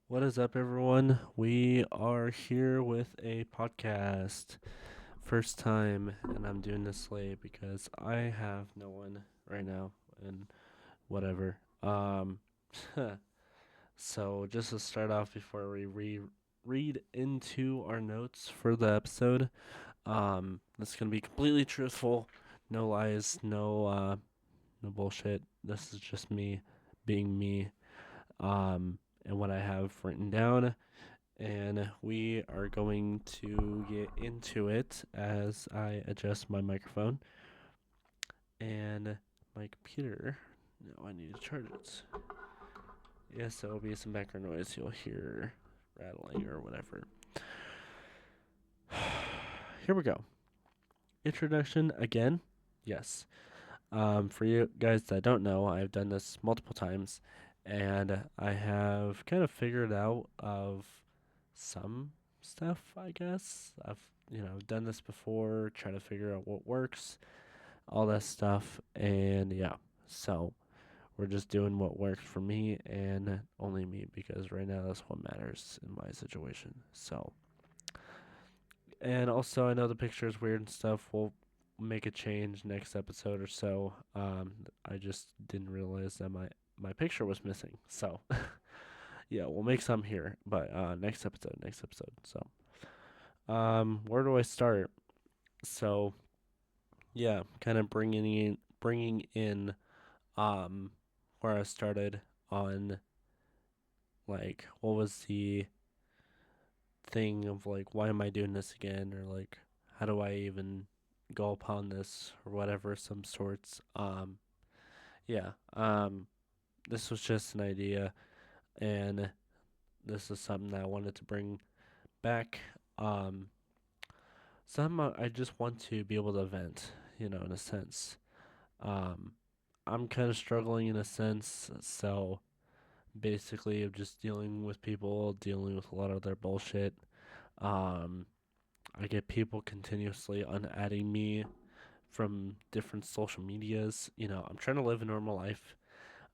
What is up, everyone? We are here with a podcast. First time, and I'm doing this late because I have no one right now and whatever. So just to start off before we read into our notes for the episode, this is gonna be completely truthful, no lies, no bullshit. This is just me being me, and what I have written down, and we are going to get into it as I adjust my microphone and my computer. No, I need to charge it. Yes, there will be some background noise. You'll hear rattling or whatever. Here we go. Introduction again. Yes. For you guys that don't know, I've done this multiple times, and I have kind of figured out of some stuff, I guess. I've done this before, try to figure out what works, all that stuff, and yeah. So we're just doing what works for me and only me because right now that's what matters in my situation. So, and also I know the picture is weird and stuff. We'll make a change next episode or so. I just didn't realize that my picture was missing. So yeah, we'll make some here, but next episode. So where do I start? So yeah, kind of bringing in where I started on, like, what was the thing of, like, why am I doing this again, or like how do I even go upon this or whatever, some sorts. Yeah. This was just an idea, and this is something that I wanted to bring back. Um I just want to be able to vent, in a sense. Um, I'm kind of struggling in a sense, so basically, I'm just dealing with people, dealing with a lot of their bullshit. Um, I get people continuously unadding me from different social medias. I'm trying to live a normal life.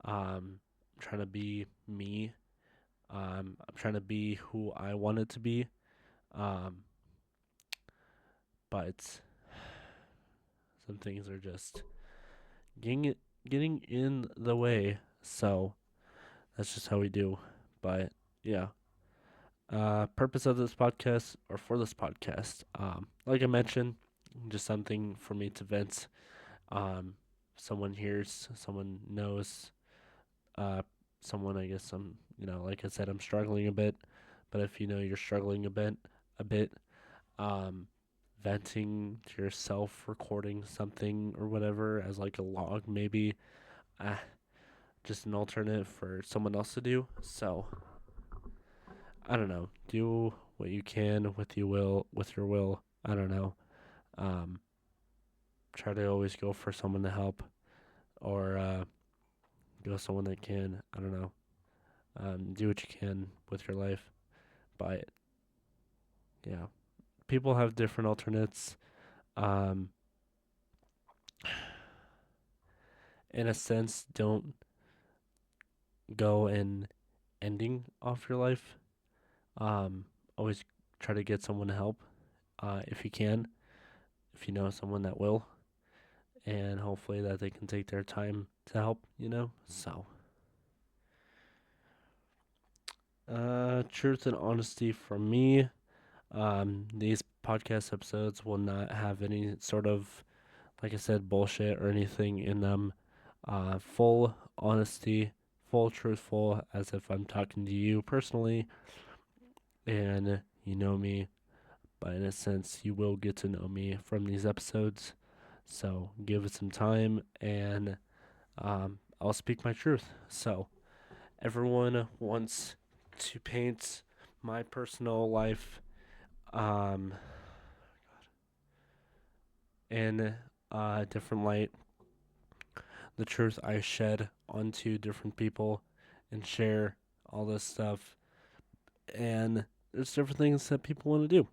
I'm trying to be me. I'm trying to be who I wanted to be. Um, but some things are just getting it, getting in the way. So that's just how we do. But yeah, purpose of this podcast, or for this podcast, like I mentioned, just something for me to vent. Um, Someone hears, someone knows, uh, someone, I guess like I said, I'm struggling a bit. But if you're struggling a bit, um, venting to yourself, recording something or whatever as like a log, maybe, uh, just an alternate for someone else to do. So I don't know. Do what you can with your will. I don't know. Um, Try to always go for someone to help, or go someone that can. I don't know. Do what you can with your life, but yeah, people have different alternates. Um, in a sense, don't go and ending off your life. Always try to get someone to help, if you can, if you know someone that will, and hopefully that they can take their time to help. So, truth and honesty from me. These podcast episodes will not have any sort of, like I said, bullshit or anything in them. Full honesty, full truthful, as if I'm talking to you personally, and you know me. But in a sense, you will get to know me from these episodes. So give it some time, and I'll speak my truth. So everyone wants to paint my personal life, um, in a different light. The truth I shed onto different people and share all this stuff. And there's different things that people want to do.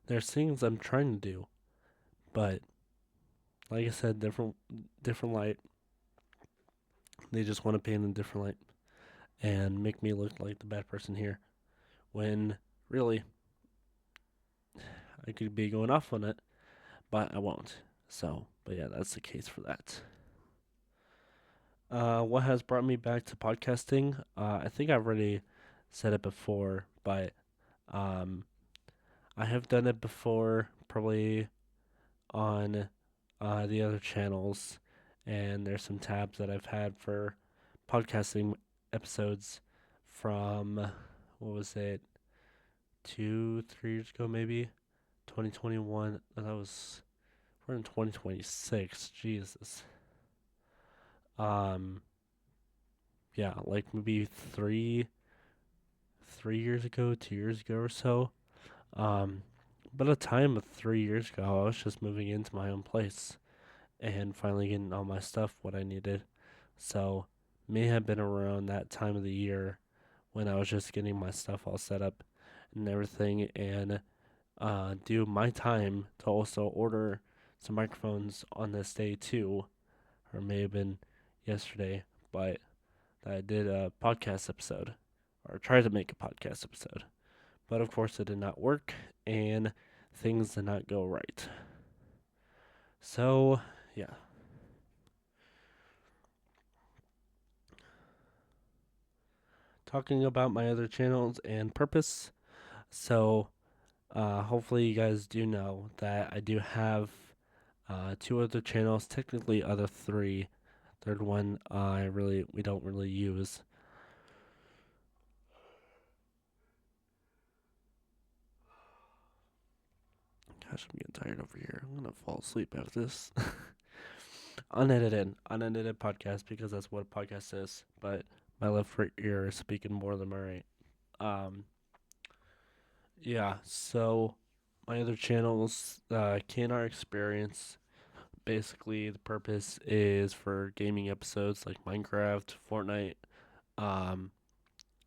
There's things I'm trying to do, but like I said, different light. They just want to paint in a different light. and make me look like the bad person here when really I could be going off on it, but I won't. So, but yeah, that's the case for that. What has brought me back to podcasting? I think I've already said it before, but um, I have done it before, probably on the other channels, and there's some tabs that I've had for podcasting episodes from what was it, 2, 3 years ago, maybe 2021. That was we're in 2026. Jesus. Um, yeah, like maybe 3 years ago, 2 years ago or so. Um, but a time of 3 years ago, I was just moving into my own place and finally getting all my stuff what I needed. So, may have been around that time of the year when I was just getting my stuff all set up and everything, and do my time to also order some microphones on this day too, or may have been yesterday, but I did a podcast episode or tried to make a podcast episode. But of course, it did not work and things did not go right. So, yeah. Talking about my other channels and purpose. So, hopefully, you guys do know that I do have two other channels, technically, other three. Third one, we don't really use. Gosh, I'm getting tired over here. I'm gonna fall asleep after this. Unedited podcast because that's what a podcast is. But my left ear is speaking more than my right. Um, yeah. So my other channels, KNR Experience. Basically, the purpose is for gaming episodes like Minecraft, Fortnite. Um,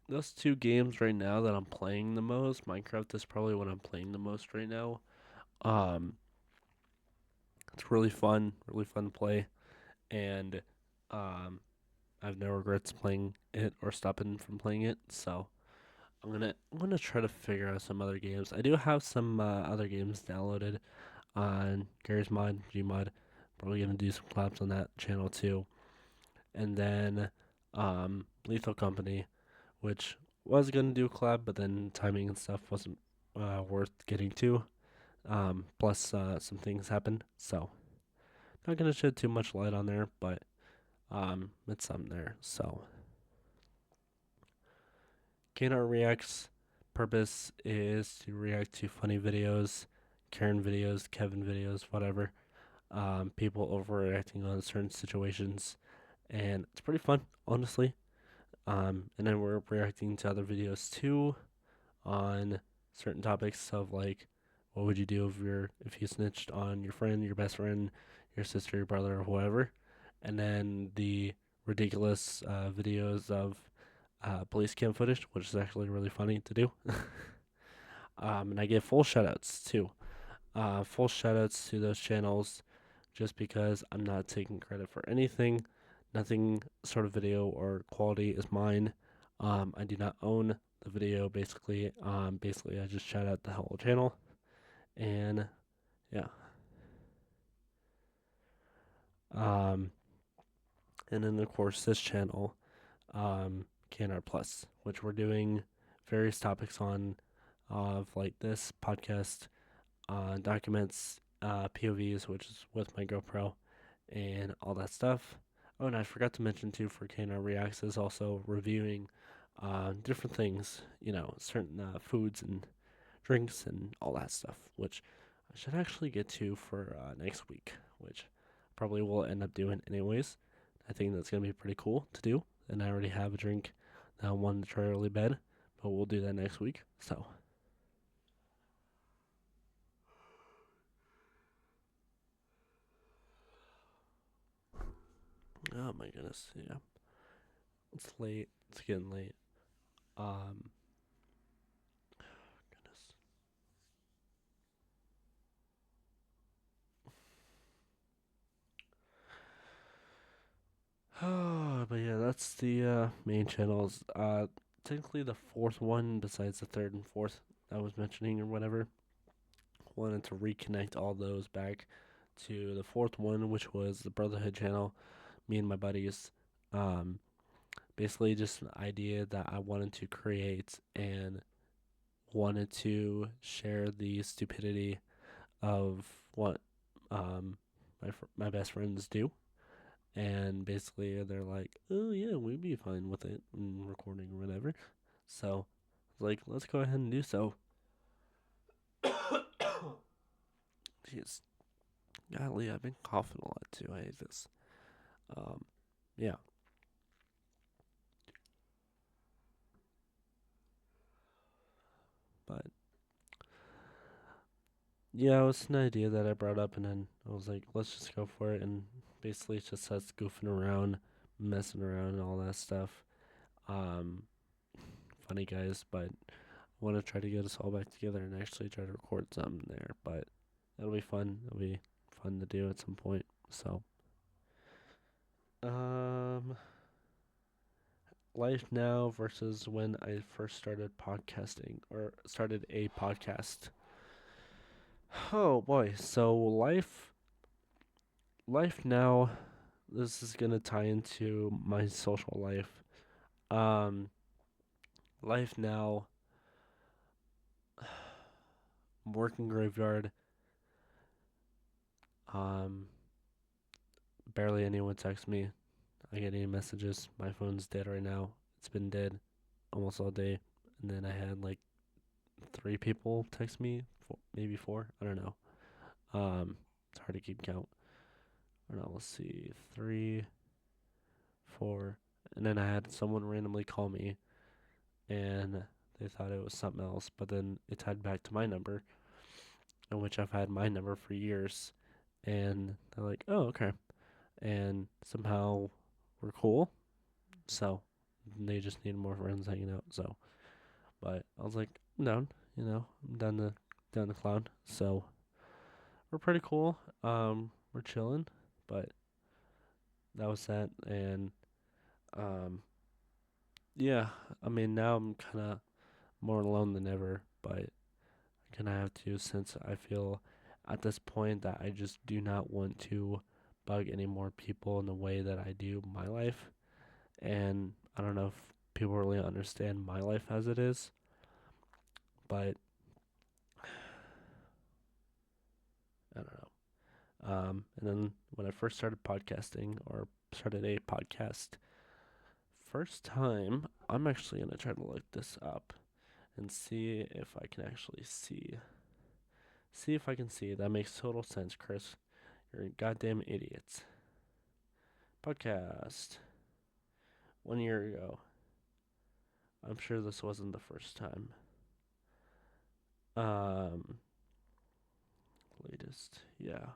those two games right now that I'm playing the most. Minecraft is probably what I'm playing the most right now. Um, it's really fun to play, and um, I have no regrets playing it or stopping from playing it. So I'm gonna try to figure out some other games. I do have some other games downloaded on Gary's Mod, Gmod. Probably gonna do some collabs on that channel too. And then Lethal Company, which was gonna do a collab, but then timing and stuff wasn't worth getting to. Plus some things happened, so not gonna shed too much light on there, but it's something there. So KNR Reacts purpose is to react to funny videos, Karen videos, Kevin videos, whatever. People overreacting on certain situations, and it's pretty fun, honestly. And then we're reacting to other videos too on certain topics of like, what would you do if you snitched on your friend, your best friend, your sister, your brother, or whoever, and then the ridiculous videos of police cam footage, which is actually really funny to do. And I give full shoutouts too. Full shoutouts to those channels just because I'm not taking credit for anything. Nothing sort of video or quality is mine. I do not own the video basically. Basically, I just shout out the whole channel. And yeah. Um, and then, of course, this channel, KNR Plus, which we're doing various topics on of like this podcast, documents, POVs, which is with my GoPro, and all that stuff. Oh, and I forgot to mention too for KNR Reacts is also reviewing different things, certain foods and drinks and all that stuff, which I should actually get to for next week, which probably will end up doing anyways. I think that's going to be pretty cool to do, and I already have a drink that I wanted to try early bed, but we'll do that next week. So, oh my goodness, yeah, it's late. It's getting late. Um, goodness. Oh, but yeah, that's the main channels. Technically the fourth one, besides the third and fourth I was mentioning or whatever. Wanted to reconnect all those back to the fourth one, which was the Brotherhood channel. Me and my buddies. Um, Basically, just an idea that I wanted to create and wanted to share the stupidity of what my best friends do. And basically, they're like, "Oh yeah, we'd be fine with it and recording or whatever." So, I was like, "Let's go ahead and do so." Jeez, golly, I've been coughing a lot too. I hate this. Um, yeah, but yeah, it was an idea that I brought up, and then I was like, "Let's just go for it." And basically, it's just us goofing around, messing around, and all that stuff. Um, Funny guys, but I want to try to get us all back together and actually try to record something there. But it'll be fun. It'll be fun to do at some point. So, um, life now versus when I first started podcasting or started a podcast. Oh boy, so life now. This is gonna tie into my social life. Um, Life now. Working graveyard. Um, Barely anyone texts me. I get any messages. My phone's dead right now. It's been dead almost all day. And then I had like 3 people text me, maybe 4. I don't know. It's hard to keep count. Or no, let's see, 3, 4, and then I had someone randomly call me, and they thought it was something else, but then it tied back to my number, in which I've had my number for years, and they're like, "Oh, okay," and somehow we're cool, so they just need more friends hanging out. So, but I was like, I'm down, I'm down to clown. So we're pretty cool. We're chilling, but that was that, and um, yeah. I mean, now I'm kind of more alone than ever, but I kind of have to since I feel at this point that I just do not want to bug any more people in the way that I do my life, and I don't know if people really understand my life as it is, but I don't know. And then when I first started podcasting or started a podcast, first time, I'm actually gonna try to look this up and see if I can actually see. See if I can see. That makes total sense, Chris. You're a goddamn idiot. Podcast. 1 year ago. I'm sure this wasn't the first time. Um, Latest. Yeah.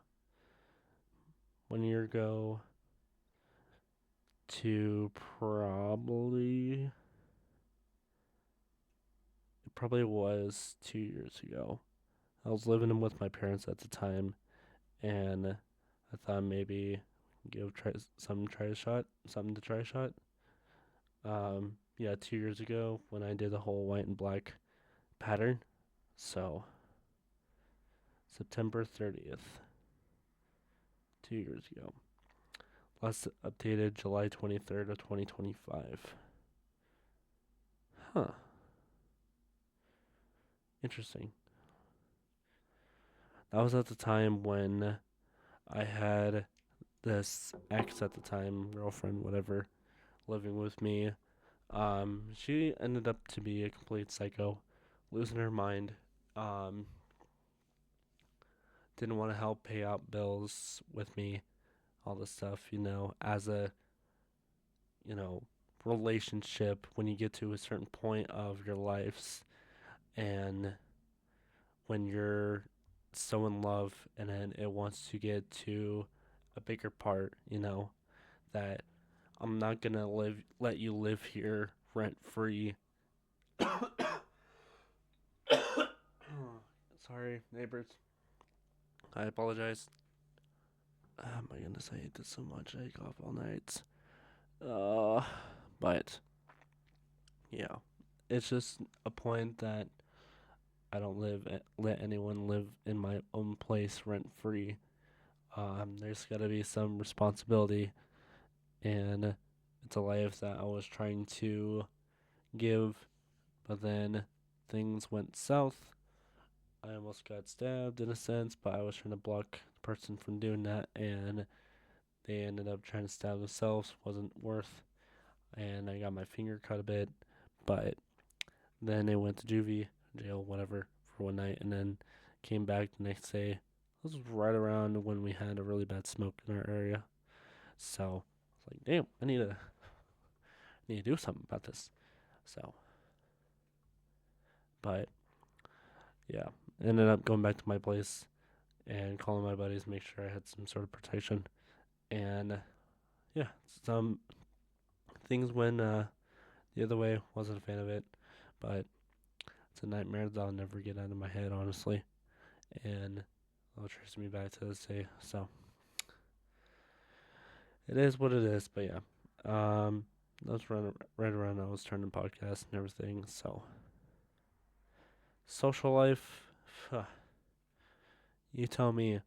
1 year ago to probably. It probably was 2 years ago. I was living with my parents at the time, and I thought maybe give try something to try a shot. Yeah, 2 years ago when I did the whole white and black pattern. So September 30th, 2 years ago. Last updated July 23rd of 2025. Huh. Interesting. That was at the time when I had this ex at the time, girlfriend, whatever, living with me. She ended up to be a complete psycho, losing her mind. Um, didn't want to help pay out bills with me, all this stuff, as a, you know, relationship when you get to a certain point of your lives and when you're so in love and then it wants to get to a bigger part, that I'm not gonna let you live here rent free. Sorry, neighbors. I apologize. Oh my goodness, I hate this so much. I cough all night. Uh, but yeah, it's just a point that I don't let anyone live in my own place rent free. There's got to be some responsibility, and it's a life that I was trying to give, but then things went south. I almost got stabbed in a sense, but I was trying to block the person from doing that, and they ended up trying to stab themselves. Wasn't worth, and I got my finger cut a bit, but then they went to juvie, jail, whatever, for one night, and then came back the next day. This was right around when we had a really bad smoke in our area. So I was like, damn, I need to do something about this. So, but yeah, ended up going back to my place and calling my buddies, make sure I had some sort of protection. And yeah, some things went the other way. Wasn't a fan of it, but it's a nightmare that I'll never get out of my head, honestly. And it'll trace me back to this day. So it is what it is. But yeah, that's right around I was turning podcast and everything. So social life, you tell me,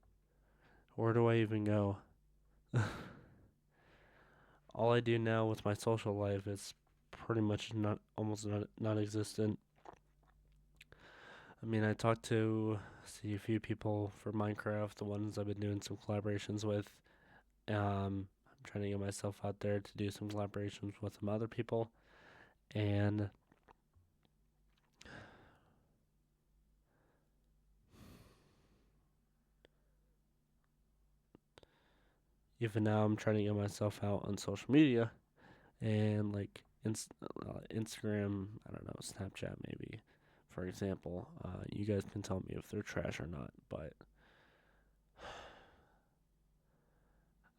where do I even go? All I do now with my social life is pretty much almost not non-existent. I mean, I talked to see a few people for Minecraft, the ones I've been doing some collaborations with. I'm trying to get myself out there to do some collaborations with some other people, and even now I'm trying to get myself out on social media and like Instagram, I don't know, Snapchat maybe, for example. You guys can tell me if they're trash or not, but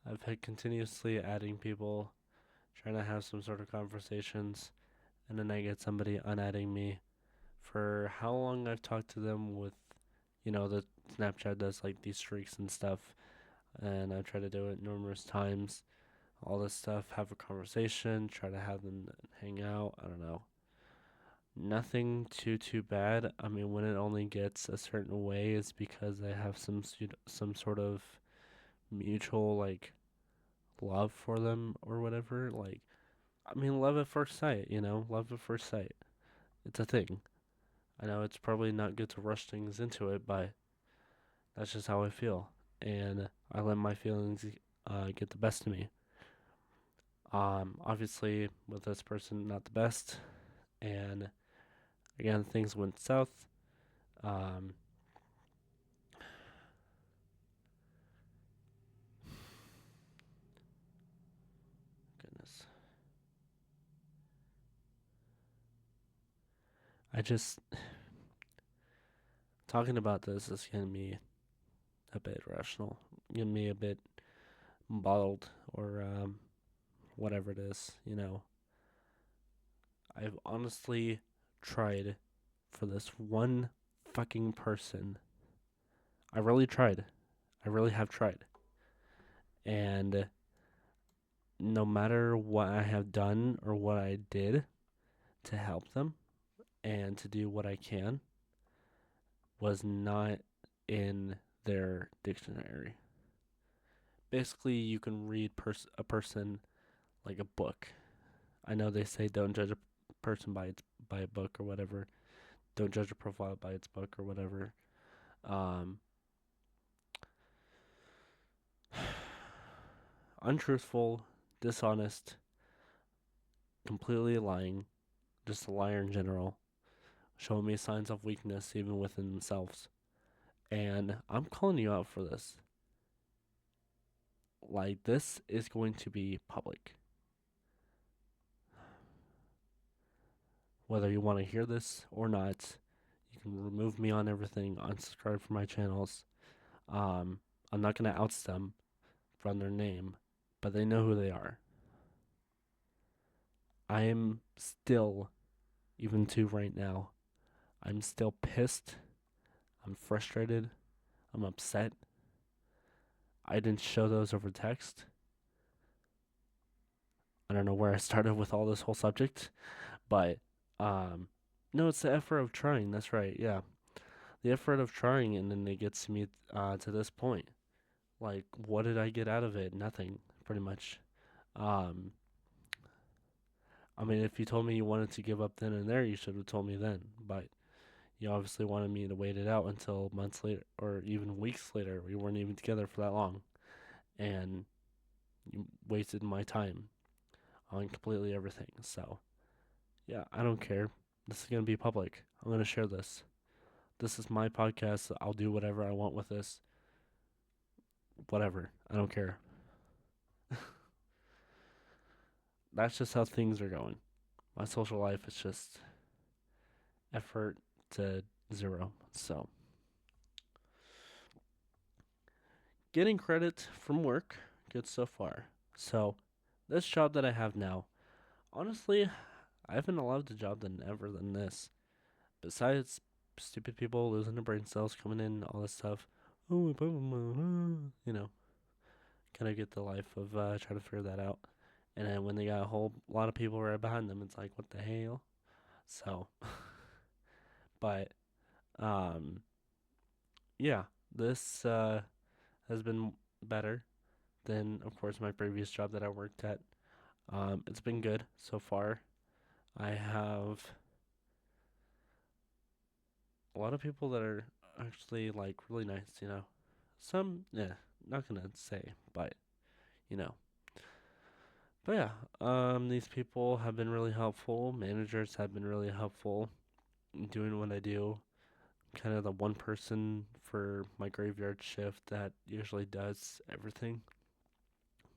I've had continuously adding people, trying to have some sort of conversations, and then I get somebody unadding me for how long I've talked to them with, the Snapchat does like these streaks and stuff, and I try to do it numerous times. All this stuff, have a conversation, try to have them hang out. I don't know. Nothing too bad. I mean, when it only gets a certain way, it's because they have some sort of mutual like love for them or whatever. Like, I mean, love at first sight. Love at first sight. It's a thing. I know it's probably not good to rush things into it, but that's just how I feel, and I let my feelings get the best of me. Obviously, with this person, not the best, and again, things went south. Um, Goodness, I just talking about this is getting me a bit irrational, getting me a bit bottled, or whatever it is. I've honestly tried for this one fucking person. I really tried. I really have tried. And no matter what I have done or what I did to help them and to do what I can, was not in their dictionary. Basically, you can read a person like a book. I know they say don't judge a person by a book or whatever. Don't judge a profile by its book or whatever. Um, Untruthful, dishonest, completely lying, just a liar in general, showing me signs of weakness even within themselves. And I'm calling you out for this. Like, this is going to be public. Whether you want to hear this or not, you can remove me on everything, unsubscribe from my channels. I'm not going to oust them from their name, but they know who they are. I am still, even to right now, I'm still pissed. I'm frustrated. I'm upset. I didn't show those over text. I don't know where I started with all this whole subject, but um, no, it's the effort of trying. That's right. Yeah, the effort of trying, and then it gets me to this point. Like, what did I get out of it? Nothing, pretty much. Um, I mean, if you told me you wanted to give up then and there, you should have told me then. But you obviously wanted me to wait it out until months later, or even weeks later. We weren't even together for that long, and you wasted my time on completely everything. So, yeah, I don't care. This is gonna be public. I'm gonna share this. This is my podcast. I'll do whatever I want with this. Whatever. I don't care. That's just how things are going. My social life is just effort to zero. So, getting credit from work, good so far. So, this job that I have now, honestly, I haven't loved the job than ever than this. Besides stupid people losing their brain cells, coming in, all this stuff. Oh, you know, kind of get the life of trying to figure that out. And then when they got a whole lot of people right behind them, it's like, what the hell? So, but um, yeah, this has been better than, of course, my previous job that I worked at. It's been good so far. I have a lot of people that are actually like really nice. Some, yeah, not gonna say, but you know. But yeah, these people have been really helpful. Managers have been really helpful in doing what I do. Kind of the one person for my graveyard shift that usually does everything,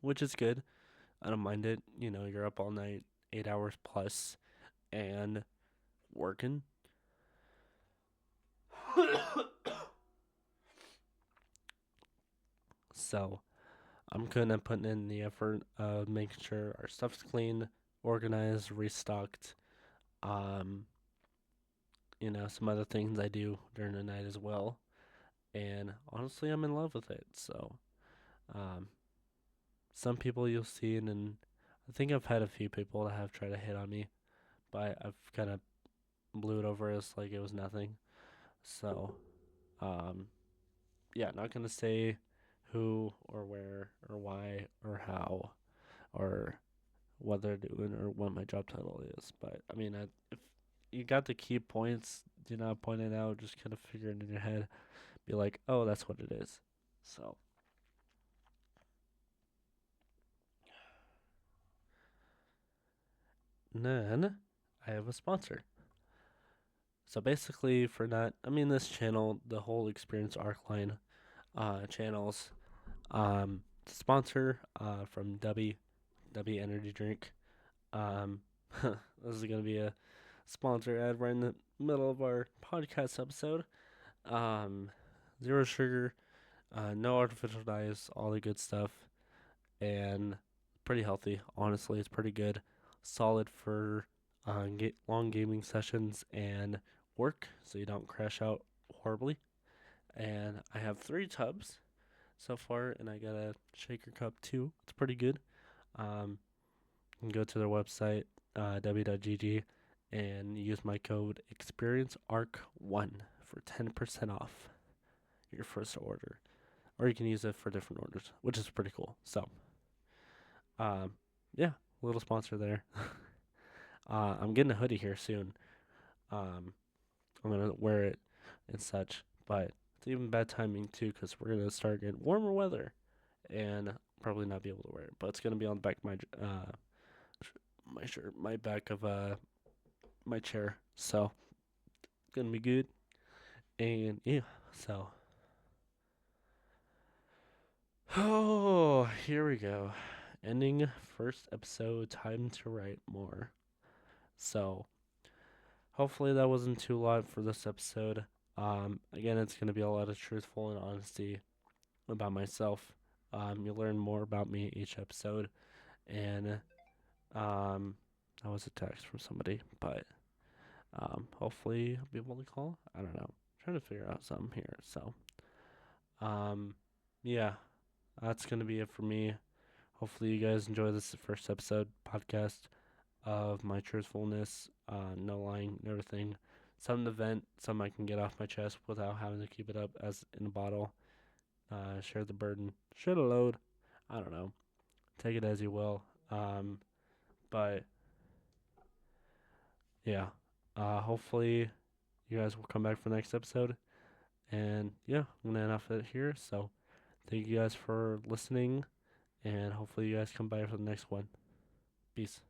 which is good. I don't mind it. You're up all night, 8 hours plus, and working. So I'm kind of putting in the effort of making sure our stuff's clean, organized, restocked. Um, some other things I do during the night as well. And honestly, I'm in love with it. So, um, some people you'll see, and then I think I've had a few people that have tried to hit on me, but I've kind of blew it over as like it was nothing. So, um, yeah, not gonna say who or where or why or how or what they're doing or what my job title is. But I mean, if you got the key points, do not point it out. Just kind of figure it in your head. Be like, oh, that's what it is. So then I have a sponsor. So basically, for not, I mean, this channel, the whole Experience Arc line channels, sponsor from W Energy Drink. Um, this is gonna be a sponsor ad right in the middle of our podcast episode. Um, Zero sugar, no artificial dyes, all the good stuff, and pretty healthy. Honestly, it's pretty good. Solid for long gaming sessions and work, so you don't crash out horribly. And I have 3 tubs so far, and I got a shaker cup too. It's pretty good. Um, you can go to their website, w.gg, and use my code Xperience.Arc1 for 10% off your first order. Or you can use it for different orders, which is pretty cool. So, um, yeah, little sponsor there. I'm getting a hoodie here soon. Um, I'm gonna wear it and such, but it's even bad timing too because we're gonna start getting warmer weather and probably not be able to wear it. But it's gonna be on the back of my shirt, my back of my chair. So it's gonna be good. And yeah, so oh, here we go. Ending first episode. Time to write more. So hopefully that wasn't too lot for this episode. Again, it's gonna be a lot of truthful and honesty about myself. You'll learn more about me each episode, and that was a text from somebody, but hopefully I'll be able to call. I don't know. I'm trying to figure out something here. So, um, yeah, that's gonna be it for me. Hopefully, you guys enjoy this first episode podcast of my truthfulness, no lying, and everything. Some to vent, some I can get off my chest without having to keep it up as in a bottle. Share the burden, share the load. I don't know. Take it as you will. But yeah, hopefully you guys will come back for the next episode. And yeah, I'm gonna end off it here. So thank you guys for listening, and hopefully you guys come by for the next one. Peace.